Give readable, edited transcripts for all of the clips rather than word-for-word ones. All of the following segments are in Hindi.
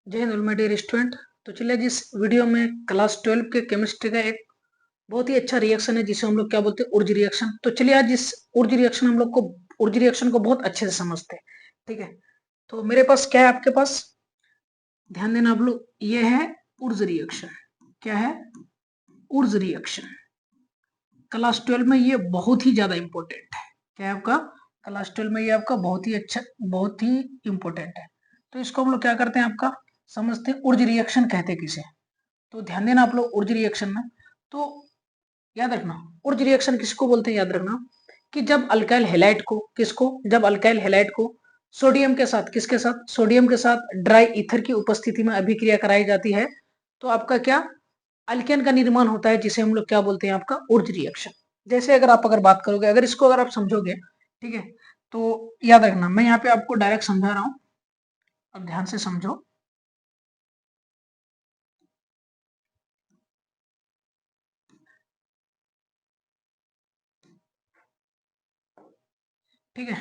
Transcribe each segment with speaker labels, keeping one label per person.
Speaker 1: जय हिंद माय डियर स्टूडेंट। तो चलिए जिस वीडियो में क्लास 12 के केमिस्ट्री का एक बहुत ही अच्छा रिएक्शन है जिसे हम लोग क्या बोलते हैं उर्ज रिएक्शन। तो चलिए आज इस उर्ज रिएक्शन हम लोग को उर्ज रिएक्शन को बहुत अच्छे से समझते हैं। ठीक है, तो मेरे पास क्या है, आपके पास ध्यान देना आप लोग, ये है उर्ज रिएक्शन। क्या है? उर्ज रिएक्शन। क्लास 12 में ये बहुत ही ज्यादा इंपॉर्टेंट है। क्या है आपका? क्लास 12 में ये आपका बहुत ही अच्छा, बहुत ही इंपॉर्टेंट है। तो इसको हम लोग क्या करते हैं, आपका समझते हैं उर्ज रिएक्शन कहते हैं किसे। तो ध्यान देना आप लोग उर्ज रिएक्शन में। तो याद रखना उर्ज रिएक्शन किसको बोलते हैं, याद रखना कि जब अल्काइल हैलाइड को, किसको, जब अल्काइल हैलाइड को सोडियम के साथ, किसके साथ, सोडियम के साथ ड्राई ईथर की उपस्थिति में अभिक्रिया कराई जाती है तो आपका क्या अल्केन का निर्माण होता है, जिसे हम लोग क्या बोलते हैं, आपका उर्ज रिएक्शन। जैसे अगर बात करोगे, अगर इसको अगर आप समझोगे, ठीक है, तो याद रखना मैं यहाँ पे आपको डायरेक्ट समझा रहा हूं, अब ध्यान से समझो। ठीक है,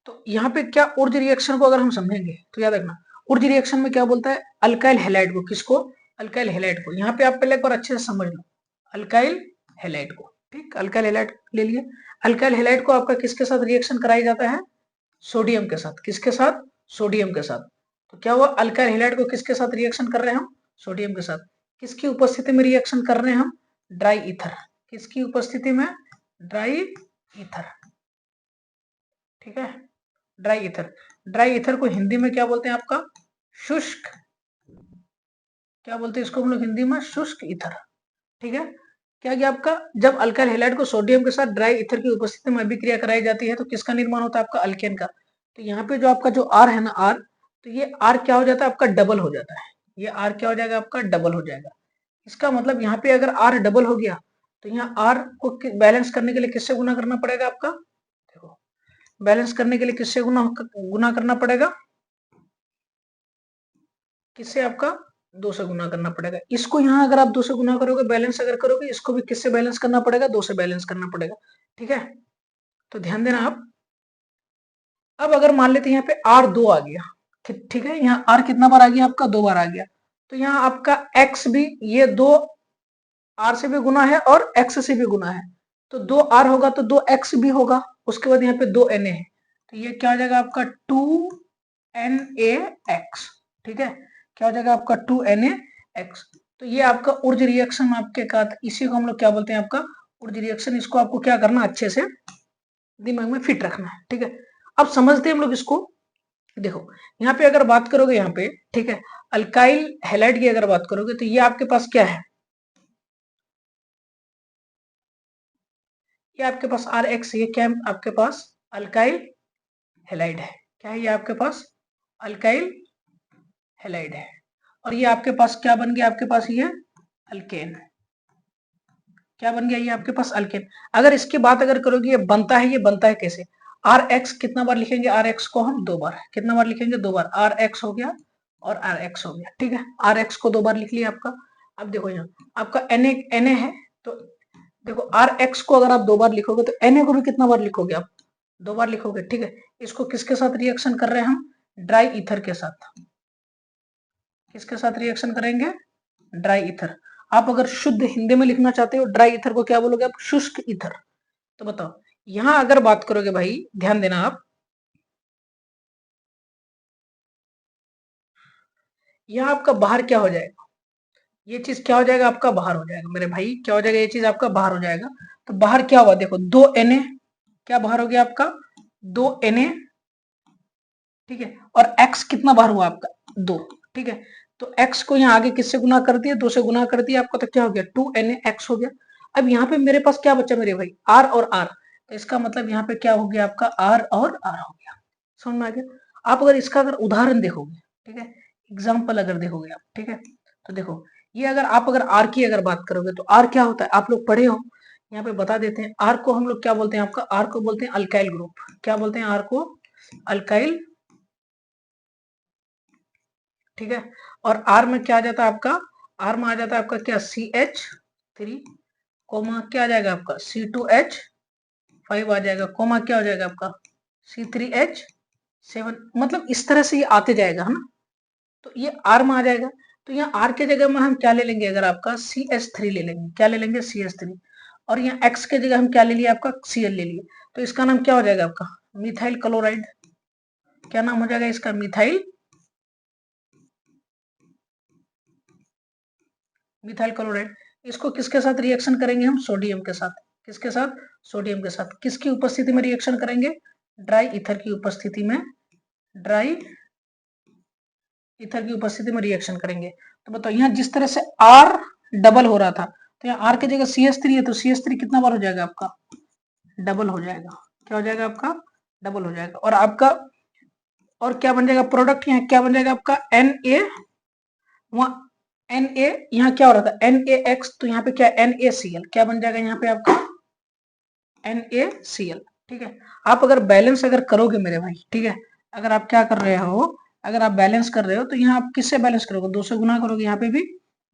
Speaker 1: तो यहाँ पे क्या ऊर्ज रिएक्शन को अगर हम समझेंगे तो याद रखना ऊर्ज रिएक्शन में क्या बोलता है, अल्काइल हैलाइड को, किसको, अल्काइल हैलाइड को। यहाँ पे आप पहले एक बार अच्छे से समझ लो, अल्काइल हैलाइड को। ठीक, अल्काइल हैलाइड ले लिए। अल्काइल हैलाइड को आपका किसके साथ रिएक्शन कराया जाता है, सोडियम के साथ। किसके साथ? सोडियम के साथ। तो क्या हुआ, अल्काइल हैलाइड को किसके साथ रिएक्शन कर रहे हैं हम, सोडियम के साथ। किसकी उपस्थिति में रिएक्शन कर रहे हैं हम, ड्राई ईथर। किसकी उपस्थिति में, ड्राई ईथर। ठीक है, ड्राई ईथर। ड्राई ईथर को हिंदी में क्या बोलते हैं, आपका शुष्क, क्या बोलते हैं इसको हम लोग हिंदी में, शुष्क ईथर। ठीक है, क्या गया आपका, जब अल्काइल हैलाइड को सोडियम के साथ ड्राई ईथर की उपस्थिति में अभिक्रिया कराई जाती है तो किसका निर्माण होता है, आपका अल्केन का। तो यहाँ पे जो आपका जो आर है ना, आर, तो ये आर क्या हो जाता है, आपका डबल हो जाता है। ये आर क्या हो जाएगा, आपका डबल हो जाएगा। इसका मतलब यहाँ पे अगर आर डबल हो गया तो यहाँ आर को बैलेंस करने के लिए किससे गुना करना पड़ेगा, आपका देखो, बैलेंस करने के लिए किससे गुना गुना करना पड़ेगा, किससे, आपका 2 से गुना करना पड़ेगा। इसको यहाँ अगर आप 2 से गुना करोगे, बैलेंस अगर करोगे, इसको भी किससे बैलेंस करना पड़ेगा, 2 से बैलेंस करना पड़ेगा। ठीक है, तो ध्यान देना आप। अब अगर मान लेते हैं यहाँ पे आर 2 आ गया, ठीक है, यहाँ आर कितना बार आ गया, आपका 2 बार आ गया, तो यहाँ आपका एक्स भी, ये 2 आर से भी गुना है और एक्स से भी गुना है, तो 2 आर होगा तो 2 एक्स भी होगा। उसके बाद यहाँ पे 2 एन ए है, तो ये क्या हो जाएगा आपका 2 एन ए एक्स। ठीक है, क्या हो जाएगा आपका 2 एन ए एक्स। तो ये आपका ऊर्ज रिएक्शन आपके का, इसी को हम लोग क्या बोलते हैं, आपका ऊर्ज रिएक्शन। इसको आपको क्या करना, अच्छे से दिमाग में फिट रखना है। ठीक है, अब समझते हैं हम लोग इसको। देखो यहाँ पे अगर बात करोगे, यहाँ पे ठीक है, अल्काइल हैलाइड की अगर बात करोगे तो ये आपके पास क्या है, ये आपके पास आर एक्स, ये क्या है आपके पास, अल्काइल हैलाइड है। क्या है ये आपके पास, अल्काइल हैलाइड है। और ये आपके पास क्या बन गया, आपके पास ये अल्केन। क्या बन गया, ये आपके पास अल्केन। अगर इसकी बात अगर करोगे, ये बनता है, ये बनता है कैसे, आर एक्स कितना बार लिखेंगे, आर एक्स को हम 2 बार, कितना बार लिखेंगे, 2 बार, आर एक्स हो गया और आर एक्स हो गया। ठीक है, आर एक्स को 2 बार लिख लिया आपका। अब देखो यहाँ आपका एन ए है, तो देखो आर एक्स को अगर आप 2 बार लिखोगे तो एन ए को भी कितना बार लिखोगे आप, 2 बार लिखोगे। ठीक है, इसको किसके साथ रिएक्शन कर रहे हैं हम, ड्राई ईथर के साथ। किसके साथ रिएक्शन करेंगे, ड्राई ईथर। आप अगर शुद्ध हिंदी में लिखना चाहते हो ड्राई ईथर को क्या बोलोगे आप, शुष्क ईथर। तो बताओ यहां अगर बात करोगे भाई, ध्यान देना आप, यहां आपका बाहर क्या हो जाएगा, ये चीज क्या हो जाएगा, आपका बाहर हो जाएगा मेरे भाई, क्या हो जाएगा, ये चीज आपका बाहर हो जाएगा। तो बाहर क्या हुआ, देखो 2 एन ए, क्या बाहर हो गया आपका, 2 एन ए। ठीक है, और x कितना बार हुआ आपका, 2। ठीक है, तो x को यहाँ आगे किससे गुना कर दिया, 2 से गुना कर दिया आपका, तो क्या हो गया 2 एन एक्स हो गया। अब यहाँ पे मेरे पास क्या बचा मेरे भाई, r और r, तो इसका मतलब यहाँ पे क्या हो गया आपका r और r हो गया। समझ में आ गया। आप अगर इसका अगर उदाहरण देखोगे, ठीक है, एग्जाम्पल अगर देखोगे आप, ठीक है, तो देखो ये अगर आप अगर r की अगर बात करोगे तो r क्या होता है, आप लोग पढ़े हो, यहाँ पे बता देते हैं। r को हम लोग क्या बोलते हैं, आपका r को बोलते हैं अल्काइल ग्रुप। क्या बोलते हैं r को, अल्काइल। ठीक है, और आर में क्या आ जाता है आपका, आर में आ जाता है आपका क्या, CH3, कोमा क्या आ जाएगा आपका C2H5 आ जाएगा, कोमा क्या हो जाएगा आपका C3H7। मतलब इस तरह से ये आते जाएगा, है ना। तो ये R में आ जाएगा। तो यहाँ R के जगह में हम क्या ले लेंगे, अगर आपका CH3 ले लेंगे, क्या ले लेंगे, CH3। और यहाँ X के जगह हम क्या ले लिया, आपका Cl ले लिए। तो इसका नाम क्या हो जाएगा आपका, मिथाइल क्लोराइड। क्या नाम हो जाएगा इसका, मिथाइल क्लोराइड। इसको किसके साथ रिएक्शन करेंगे हम, सोडियम के साथ। किसके साथ, सोडियम के साथ। किसकी उपस्थिति में रिएक्शन करेंगे, ड्राई ईथर की उपस्थिति में, ड्राई ईथर की उपस्थिति में रिएक्शन करेंगे। तो बताओ यहाँ जिस तरह से R डबल हो रहा था, तो यहाँ R की जगह CH3 है, तो CH3 कितना बार हो जाएगा आपका, डबल हो जाएगा। क्या हो जाएगा आपका, डबल हो जाएगा। और आपका और क्या बन जाएगा प्रोडक्ट, यहाँ क्या बन जाएगा आपका Na, वहाँ Na यहाँ क्या हो रहा था NaX, तो यहाँ पे क्या NaCl, क्या बन जाएगा यहाँ पे आपका NaCl। ठीक है। आप अगर बैलेंस अगर करोगे मेरे भाई, ठीक है, अगर आप क्या कर रहे हो, अगर आप बैलेंस कर रहे हो तो यहाँ आप किससे बैलेंस करोगे, 2 से गुना करोगे, यहाँ पे भी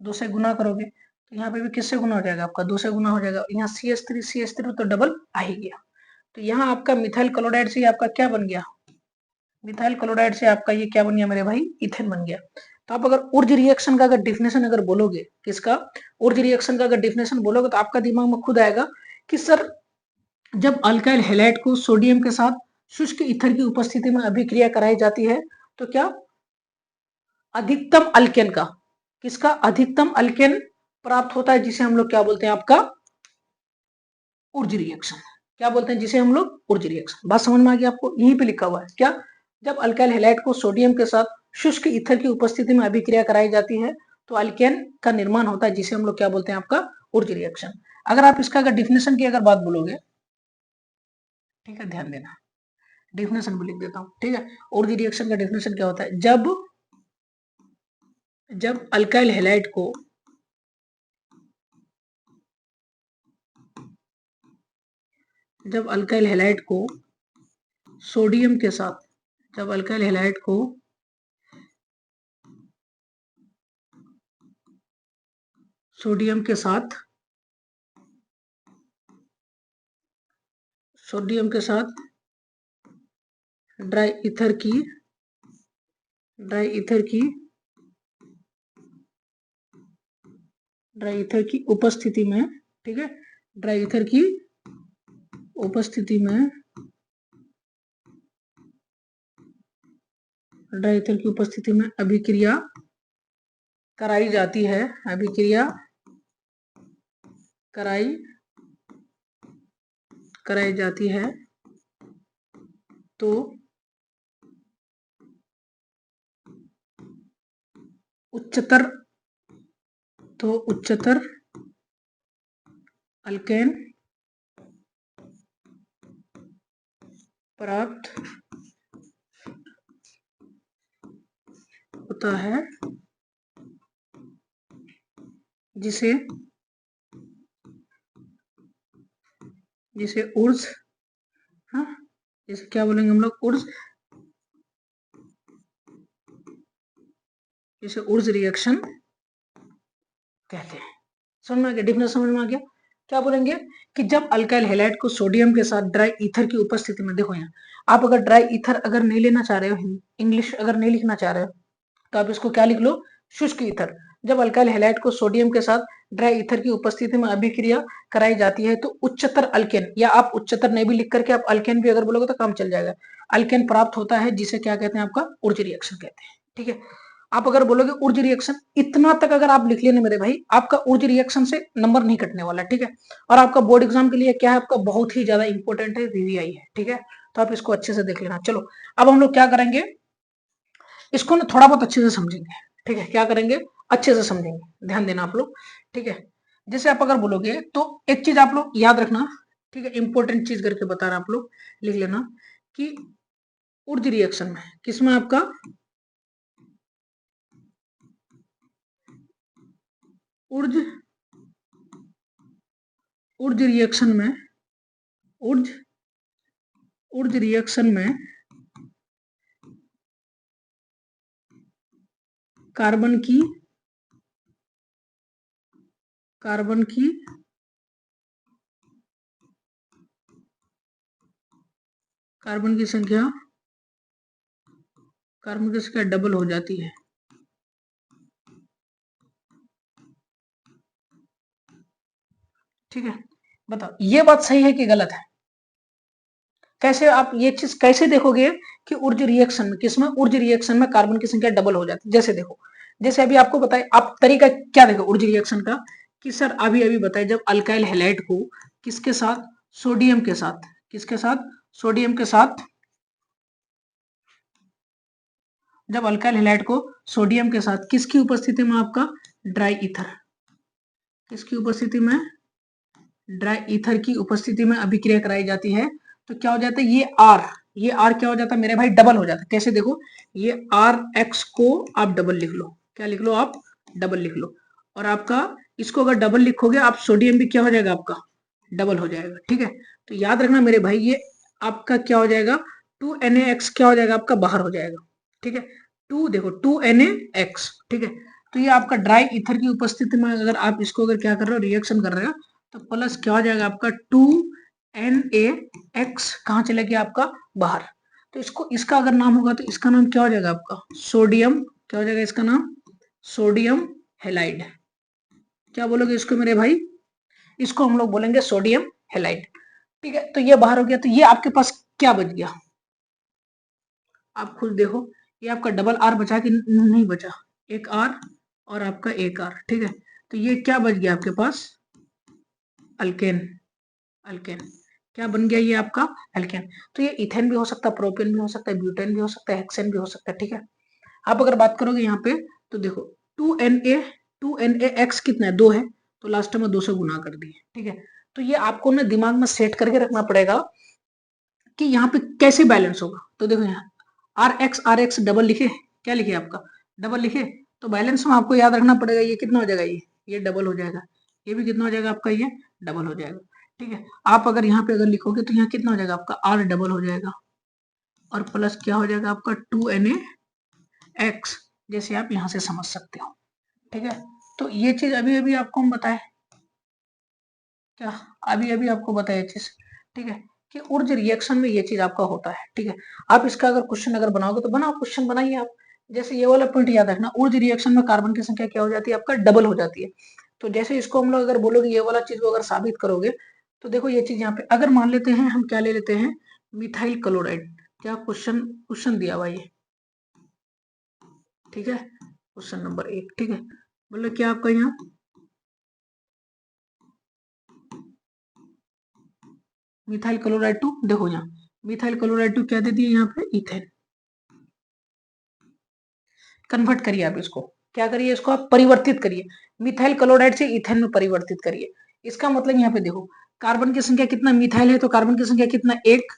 Speaker 1: 2 से गुना करोगे, तो यहाँ पे भी किससे गुना हो जाएगा आपका, 2 से गुना हो जाएगा। यहाँ CH3 तो डबल आ ही गया। तो यहाँ आपका मिथाइल क्लोराइड से आपका क्या बन गया, मिथाइल क्लोराइड से आपका ये क्या बन गया मेरे भाई, इथेन बन गया। तो आप अगर उर्ज रिएक्शन का अगर डिफिनेशन अगर बोलोगे, किसका, उर्ज रिएक्शन का अगर डिफिनेशन बोलोगे, तो आपका दिमाग में खुद आएगा कि सर जब अल्काइल हैलाइड को सोडियम के साथ शुष्क ईथर की उपस्थिति में अभिक्रिया कराई जाती है, तो क्या अधिकतम अल्केन का, किसका, अधिकतम अल्केन प्राप्त होता है, जिसे हम लोग क्या बोलते हैं आपका उर्ज रिएक्शन। क्या बोलते हैं जिसे हम लोग, उर्ज रिएक्शन। बात समझ में आ गई आपको, यहीं पे लिखा हुआ है क्या, जब अल्काइल हैलाइड को सोडियम के साथ शुष्क ईथर की उपस्थिति में अभिक्रिया कराई जाती है, तो अल्केन का निर्माण होता है, जिसे हम लोग क्या बोलते हैं आपका उर्ज रिएक्शन। अगर आप इसका अगर डिफिनेशन की अगर बात बोलोगे, ठीक है, ध्यान देना, डिफिनेशन भी लिख देता हूं, ठीक है। उर्ज रिएक्शन का डिफिनेशन क्या होता है, जब अल्काइल हैलाइड को जब अल्काइल हैलाइड को सोडियम के साथ, जब अल्काइल हैलाइड को सोडियम के साथ ड्राई ईथर की उपस्थिति में, ठीक है, ड्राई ईथर की उपस्थिति में, ड्राई ईथर की उपस्थिति में अभिक्रिया कराई जाती है, अभिक्रिया कराई जाती है, तो उच्चतर अल्केन प्राप्त होता है, जिसे उर्ज, हाँ, जिसे क्या बोलेंगे हम लोग, उर्ज, जिसे उर्ज रिएक्शन कहते हैं। समझ में आ गया, डिफिनेशन समझ में आ गया। क्या बोलेंगे कि जब अल्काइल हैलाइड को सोडियम के साथ ड्राई ईथर की उपस्थिति में, देखो यहाँ आप अगर ड्राई ईथर अगर नहीं लेना चाह रहे हो, इंग्लिश अगर नहीं लिखना चाह रहे हो, तो आप इसको क्या लिख लो, शुष्क ईथर। जब अल्काइल हैलाइड को सोडियम के साथ ड्राई ईथर की उपस्थिति में अभिक्रिया कराई जाती है, तो उच्चतर अल्केन, या आप उच्चतर नहीं भी लिख करके आप अल्केन भी अगर बोलोगे तो काम चल जाएगा, अल्केन प्राप्त होता है, जिसे क्या कहते हैं आपका उर्ज रिएक्शन कहते हैं। ठीक है। आप अगर बोलोगे उर्ज रिएक्शन, इतना तक अगर आप लिख लेना मेरे भाई, आपका उर्ज रिएक्शन से नंबर नहीं कटने वाला। ठीक है। और आपका बोर्ड एग्जाम के लिए क्या है, आपका बहुत ही ज्यादा इंपॉर्टेंट है, वीवीआई है। ठीक है। तो आप इसको अच्छे से देख लेना। चलो अब हम लोग क्या करेंगे, इसको ना थोड़ा बहुत अच्छे से समझेंगे। ठीक है। क्या करेंगे, अच्छे से समझेंगे, ध्यान देना आप लोग। ठीक है। जैसे आप अगर बोलोगे तो एक चीज आप लोग याद रखना, ठीक है, इंपॉर्टेंट चीज करके बता रहा आप लोग लिख लेना कि उर्ज रिएक्शन में, किसमें आपका उर्ज रिएक्शन में, उर्ज रिएक्शन में कार्बन की संख्या डबल हो जाती है। ठीक है, बताओ ये बात सही है कि गलत है? कैसे आप ये चीज कैसे देखोगे कि ऊर्जा रिएक्शन में, किसमें, ऊर्जा रिएक्शन में कार्बन की संख्या डबल हो जाती है? जैसे देखो, जैसे अभी आपको बताए, आप तरीका क्या देखो ऊर्जा रिएक्शन का, कि सर अभी अभी बताए, जब अल्काइल हैलाइड को किसके साथ, सोडियम के साथ, किसके साथ, सोडियम के साथ, जब अल्काइल हैलाइड को सोडियम के साथ किसकी उपस्थिति में, आपका ड्राई ईथर, किसकी उपस्थिति में, ड्राई ईथर की उपस्थिति में अभिक्रिया कराई जाती है, तो क्या हो जाता है, ये आर क्या हो जाता है मेरे भाई, डबल हो जाता है। कैसे देखो, ये आर एक्स को आप डबल लिख लो, क्या लिख लो आप, डबल लिख लो, और आपका इसको अगर डबल लिखोगे आप, सोडियम भी क्या हो जाएगा आपका, डबल हो जाएगा। ठीक है, तो याद रखना मेरे भाई, ये आपका क्या हो जाएगा, 2Na क्या हो जाएगा आपका, बाहर हो जाएगा। ठीक है, टू देखो 2Na, ठीक है, तो ये आपका ड्राई ईथर की उपस्थिति में अगर आप इसको अगर क्या कर रहे हो, रिएक्शन कर रहे हो, तो प्लस क्या हो जाएगा आपका 2Na, कहाँ चला गया आपका, बाहर। तो इसको, इसका अगर नाम होगा तो इसका नाम क्या हो जाएगा आपका, सोडियम, क्या हो जाएगा इसका नाम, सोडियम हेलाइड। क्या बोलोगे इसको मेरे भाई, इसको हम लोग बोलेंगे सोडियम हेलाइड। ठीक है, तो ये बाहर हो गया, तो ये आपके पास क्या बच गया, आप खुद देखो, ये आपका डबल आर बचा कि नहीं बचा, एक आर और आपका एक आर। ठीक है, तो ये क्या बच गया आपके पास, अल्केन, अल्केन क्या बन गया ये आपका, अल्केन। तो ये इथेन भी हो सकता है, प्रोपेन भी हो सकता है, ब्यूटेन भी हो सकता है, हेक्सेन भी हो सकता है। ठीक है, आप अगर बात करोगे यहाँ पे, तो देखो 2Na, कितना है, 2 है, तो लास्ट में 2 से गुना कर दिए। ठीक है, तो ये आपको ना दिमाग में सेट करके रखना पड़ेगा कि यहाँ पे कैसे बैलेंस होगा। तो देखो यहाँ आर एक्स डबल लिखे, क्या लिखे आपका, डबल लिखे, तो बैलेंस में आपको याद रखना पड़ेगा ये कितना हो जाएगा, ये डबल हो जाएगा, ये भी कितना हो जाएगा आपका, ये डबल हो जाएगा। ठीक है, आप अगर यहाँ पे अगर लिखोगे तो यहाँ कितना हो जाएगा आपका, आर डबल हो जाएगा, और प्लस क्या हो जाएगा आपका 2Na, जैसे आप यहाँ से समझ सकते हो। ठीक है, तो ये चीज अभी अभी आपको हम बताए, क्या अभी अभी आपको बताया चीज। ठीक है, कि ऊर्जा रिएक्शन में ये चीज आपका होता है। ठीक है, आप इसका अगर क्वेश्चन अगर बनाओगे तो बनाओ, क्वेश्चन बनाइए आप। जैसे ये वाला पॉइंट याद रखना, ऊर्जा रिएक्शन में कार्बन की संख्या क्या हो जाती है आपका, डबल हो जाती है। तो जैसे इसको हम लोग अगर बोलोगे, ये वाला चीज को अगर साबित करोगे, तो देखो ये चीज यहाँ पे अगर मान लेते हैं, हम क्या ले लेते हैं, मिथाइल क्लोराइड, क्या क्वेश्चन क्वेश्चन दिया हुआ ये, ठीक है, क्वेश्चन नंबर 1। ठीक है, बोलो क्या आपका यहाँ, मिथाइल क्लोराइड टू, देखो यहाँ मिथाइल क्लोराइड टू क्या दे दिए यहाँ पे, इथेन। कन्वर्ट करिए आप इसको, क्या करिए, इसको आप परिवर्तित करिए, मिथाइल क्लोराइड से इथेन में परिवर्तित करिए। इसका मतलब यहाँ पे देखो, कार्बन की संख्या कितना, मिथाइल है तो कार्बन की संख्या कितना, 1,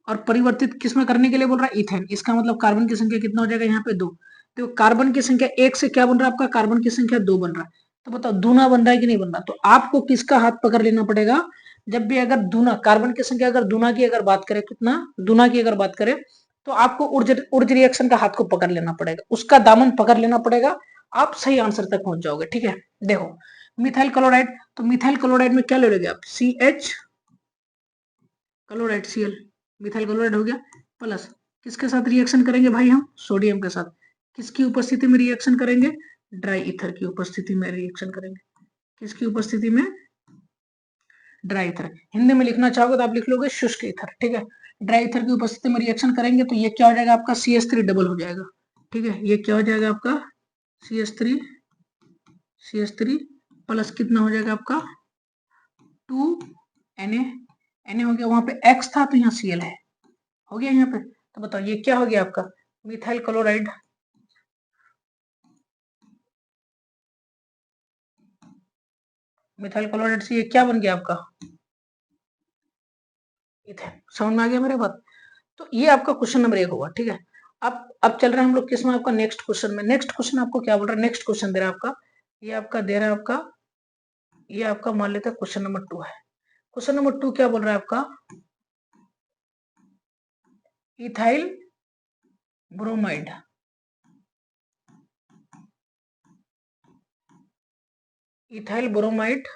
Speaker 1: और परिवर्तित किसमें करने के लिए बोल रहा है, इथेन। इसका मतलब कार्बन की संख्या कितना हो जाएगा यहाँ पे, 2। तो कार्बन की संख्या 1 से क्या बन रहा है आपका, कार्बन की संख्या 2 बन रहा है। तो बताओ दूना बन रहा है कि नहीं बन रहा। तो आपको किसका हाथ पकड़ लेना पड़ेगा, जब भी अगर दूना कार्बन की संख्या अगर दूना की अगर बात करें, कितना, दूना की अगर बात करें, तो आपको ऊर्जा ऊर्जा रिएक्शन का हाथ को पकड़ लेना पड़ेगा, उसका दामन पकड़ लेना पड़ेगा, आप सही आंसर तक पहुंच जाओगे। ठीक है, देखो मिथाइल क्लोराइड, तो मिथाइल क्लोराइड में क्या ले लोगे आप, CH chloride Cl, methyl chloride हो गया, प्लस किसके साथ रिएक्शन करेंगे भाई, हम सोडियम के साथ, किसकी उपस्थिति में रिएक्शन करेंगे, ड्राई ईथर की उपस्थिति में रिएक्शन करेंगे, किसकी उपस्थिति में, ड्राई ईथर। हिंदी में लिखना चाहोगे तो आप लिख लोगे शुष्क ईथर। ठीक है, ड्राई ईथर की उपस्थिति में रिएक्शन करेंगे तो ये क्या हो जाएगा आपका, CH3 डबल हो जाएगा। ठीक है, ये क्या हो जाएगा आपका, CH3, CH3 प्लस कितना हो जाएगा आपका, 2Na हो गया, वहां पे X था तो यहाँ Cl है, हो गया यहाँ पे। तो बताओ ये क्या हो गया आपका, मिथाइल क्लोराइड, मिथाइल क्लोराइड से ये क्या बन गया आपका, इथेन। समझ में आ गया मेरे बात। तो ये आपका क्वेश्चन नंबर 1 होगा। ठीक है, अब चल रहे हैं हम लोग किसमें, आपका नेक्स्ट क्वेश्चन में। नेक्स्ट क्वेश्चन आपको क्या बोल रहा है, नेक्स्ट क्वेश्चन दे रहा है आपका, ये आपका दे रहा है आपका, ये आपका मान लेते हैं क्वेश्चन नंबर 2 है। क्वेश्चन नंबर 2 क्या बोल रहा है आपका, इथाइल ब्रोमाइड, इथाइल ब्रोमाइड,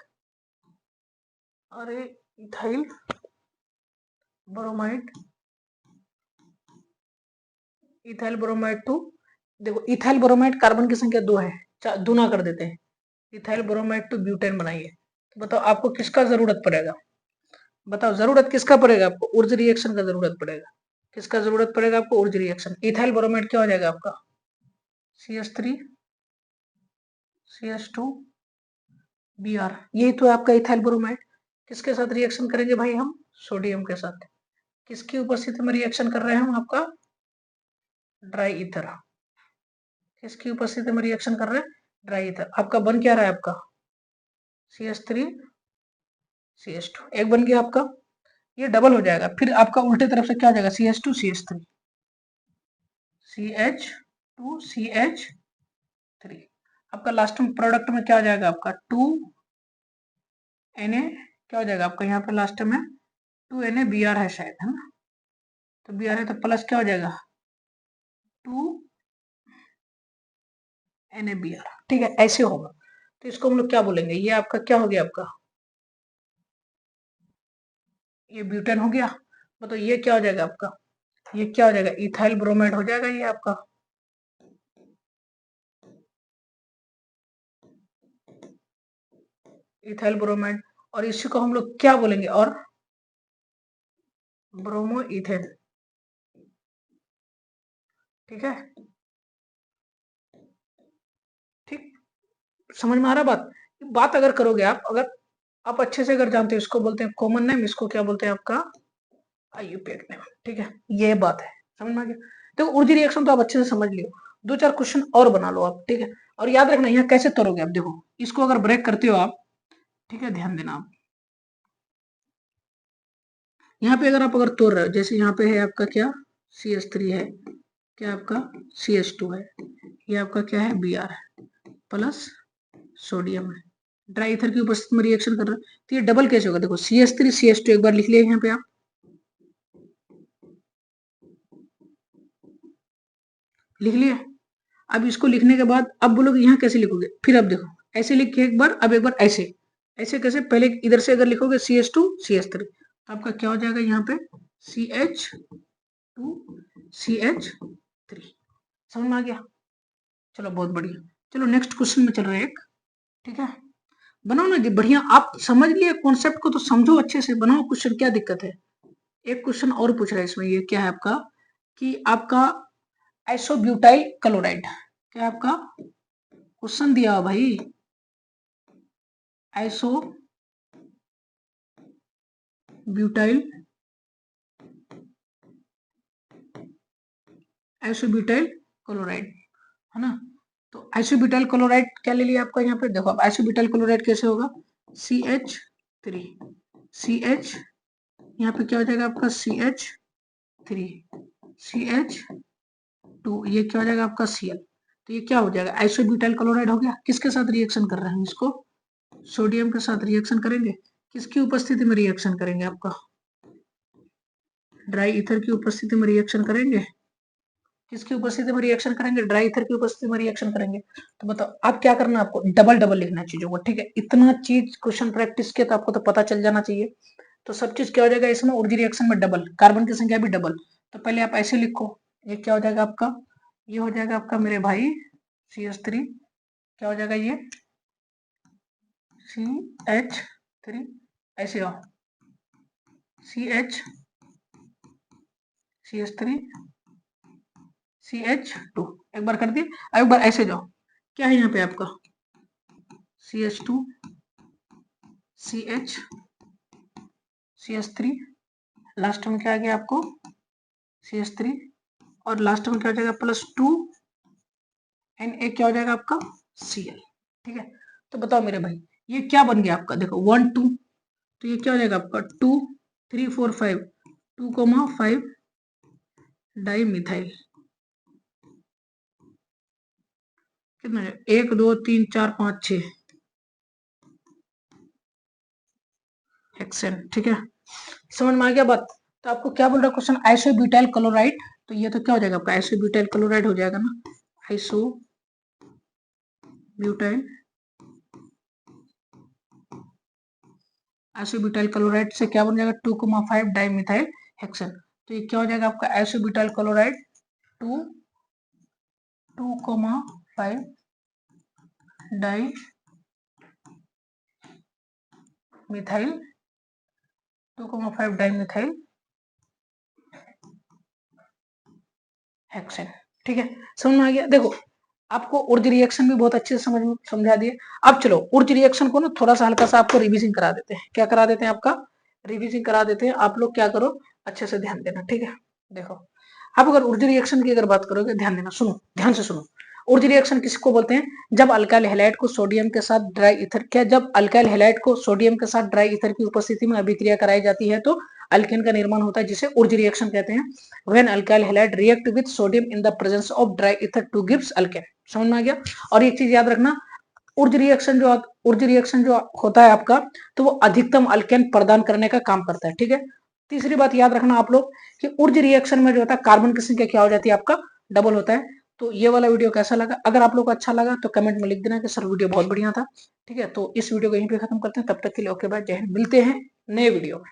Speaker 1: अरे ethyl bromide, ethyl bromide two, देखो इथाइल ब्रोमाइड कार्बन की संख्या 2 है, दूना कर देते हैं, इथाइल ब्रोमाइड टू ब्यूटेन बनाइए। तो बताओ आपको किसका जरूरत पड़ेगा? बताओ जरूरत किसका पड़ेगा आपको? उर्ज रिएक्शन का जरूरत पड़ेगा। किसका जरूरत पड़ेगा आपको? उर्ज रिएक्शन। इथाइल ब्रोमाइड क्या हो जाएगा आपका? CH3 CH2 Br। यही तो है आपका इथाइल ब्रोमाइड। किसके साथ रिएक्शन करेंगे भाई हम? सोडियम के साथ। किसकी उपस्थिति में रिएक्शन कर रहे हैं हम? आपका ड्राई ईथर। किसकी उपस्थिति में रिएक्शन कर रहे हैं? Dry ether. आपका बन क्या रहा है? आपका CH3 CH2 एक बन गया आपका। ये डबल हो जाएगा, फिर आपका उल्टे तरफ से क्या हो जाएगा? CH2 CH3 CH2 CH3। आपका लास्ट में प्रोडक्ट में क्या हो जाएगा? आपका 2Na क्या हो जाएगा आपका? यहाँ पे लास्ट में 2NaBr है शायद, है ना? तो Br है तो प्लस क्या हो जाएगा? 2NaBr। ठीक है, ऐसे होगा। तो इसको हम लोग क्या बोलेंगे? ये आपका क्या हो गया? आपका ये ब्यूटेन हो गया। तो ये क्या हो जाएगा आपका? ये क्या हो जाएगा? इथाइल ब्रोमाइड हो जाएगा ये आपका। Ethyl bromide. और इसी को हम लोग क्या बोलेंगे? और ब्रोमो इथेन। ठीक है, ठीक। समझ में आ रहा बात? बात अगर करोगे आप, अगर आप अच्छे से अगर जानते हो, इसको बोलते हैं कॉमन नेम, इसको क्या बोलते हैं? आपका IUPAC नेम। ठीक है, ये बात है। समझ में आ गया? तो उर्जी रिएक्शन तो आप अच्छे से समझ लियो। 2-4 क्वेश्चन और बना लो आप। ठीक है, और याद रखना यहाँ कैसे तोड़ोगे आप। देखो इसको अगर ब्रेक करते हो आप, ठीक है, ध्यान देना आप। यहाँ पे अगर आप तोड़ रहे हो, जैसे यहाँ पे है आपका क्या? CH3 है, क्या आपका CH2 है, ये आपका क्या है? Br है, प्लस सोडियम है। ड्राई ईथर की उपस्थिति में रिएक्शन कर रहा है, तो ये डबल कैसे होगा? देखो CH3 CH2 एक बार लिख लिया यहाँ पे आप, लिख लिया। अब इसको लिखने के बाद अब बोलोगे यहाँ कैसे लिखोगे? फिर अब देखो ऐसे लिख के एक बार, अब एक बार ऐसे। ऐसे कैसे? पहले इधर से अगर लिखोगे CH2 CH3, तो आपका क्या हो जाएगा यहाँ पे? CH2 CH3। समझ में आ गया? चलो बहुत बढ़िया। चलो नेक्स्ट क्वेश्चन में चल रहे हैं एक। ठीक है, बनाओ ना जी बढ़िया। आप समझ लिए कॉन्सेप्ट को तो समझो अच्छे से, बनाओ क्वेश्चन, क्या दिक्कत है? एक क्वेश्चन और पूछ रहा है इसमें, ये क्या है आपका? कि आपका आइसोब्यूटाइल क्लोराइड, क्या आपका क्वेश्चन दिया हो भाई? आइसोब्यूटाइल आइसोब्यूटाइल क्लोराइड, है ना? तो आइसोब्यूटाइल क्लोराइड क्या ले लिया आपका यहाँ पे? देखो अब आइसोब्यूटाइल क्लोराइड कैसे होगा? CH3 CH, यहाँ पे क्या हो जाएगा आपका? CH3 CH2, ये क्या हो जाएगा आपका? Cl। तो ये क्या हो जाएगा? आइसोब्यूटाइल क्लोराइड हो गया। किसके साथ रिएक्शन कर रहे हैं इसको? सोडियम के साथ रिएक्शन करेंगे। किसकी उपस्थिति में रिएक्शन करेंगे? आपका ड्राई ईथर की उपस्थिति में रिएक्शन करेंगे। किसकी उपस्थिति में रिएक्शन करेंगे? ड्राई ईथर की उपस्थिति में रिएक्शन करेंगे। तो बताओ अब क्या करना है आपको? डबल डबल लिखना है चीजों को। ठीक है, इतना चीज क्वेश्चन प्रैक्टिस किया तो आपको तो पता चल जाना चाहिए। तो सब चीज क्या हो जाएगा इसमें? उर्जी रिएक्शन में डबल, कार्बन की संख्या भी डबल। तो पहले आप ऐसे लिखो, ये क्या हो जाएगा आपका? ये हो जाएगा आपका मेरे भाई CH3, क्या हो जाएगा ये? CH3, ऐसे हो CH3 CH2, एक बार कर दिए। अब एक बार ऐसे जाओ, क्या है यहाँ पे आपका? CH2 CH3, लास्ट में क्या आ गया आपको? CH3, और लास्ट में क्या हो जाएगा? +2Na, क्या हो जाएगा आपका? Cl। ठीक है, तो बताओ मेरे भाई ये क्या बन गया आपका? देखो 1 2, तो ये क्या हो जाएगा आपका? 2 3 4 5, 2,5 डाई मिथाइल। कितना है? 1 2 3 4 5 6 हेक्सेन। ठीक है, समझ में आ गया बात? तो आपको क्या बोल रहा है क्वेश्चन? Isobutyl chloride. तो ये तो क्या हो जाएगा आपका? आइसोब्यूटाइल क्लोराइड हो जाएगा ना? आइसोब्यूटाइल आइसोब्यूटाइल क्लोराइड से क्या बन जाएगा? 2,5 डाई मिथाइल हेक्सेन। तो ये क्या हो जाएगा आपका? Isobutyl chloride 2,5 di methyl 2,5 dimethyl hexane. ठीक है, समझ में आ गया। देखो आपको ऊर्जा रिएक्शन भी बहुत अच्छे से समझा दिए। अब चलो ऊर्जा रिएक्शन को ना थोड़ा सा हल्का सा आपको रिवीजिंग करा देते हैं। क्या करा देते हैं? आपका रिवीजिंग करा देते हैं। आप लोग क्या करो, अच्छे से ध्यान देना। ठीक है, देखो आप अगर ऊर्जा रिएक्शन की अगर बात करोगे, ध्यान देना, सुनो ध्यान से सुनो। ऊर्जा रिएक्शन किसको बोलते हैं? जब अल्काइल हैलाइड को सोडियम के साथ ड्राई ईथर, क्या जब अल्काइल हैलाइड को सोडियम के साथ ड्राई ईथर की उपस्थिति में अभिक्रिया कराई जाती है तो अल्केन का निर्माण होता है, जिसे ऊर्जा रिएक्शन कहते हैं। When alkyl halide react with sodium in the presence of dry ether two gives alkane. समझ में आ गया। और एक चीज याद रखना, ऊर्जा रिएक्शन जो होता है आपका, तो वो अधिकतम अल्केन प्रदान करने का काम करता है। ठीक है, तीसरी बात याद रखना आप लोग कि ऊर्जा रिएक्शन में जो होता है कार्बन की संख्या क्या हो जाती है? आपका डबल होता है। तो ये वाला वीडियो कैसा लगा? अगर आप लोग को अच्छा लगा तो कमेंट में लिख देना कि सर वीडियो बहुत बढ़िया था। ठीक है, तो इस वीडियो को यहीं पे खत्म करते हैं। तब तक के लिए ओके बाय, जय हिंद। मिलते हैं नए वीडियो में।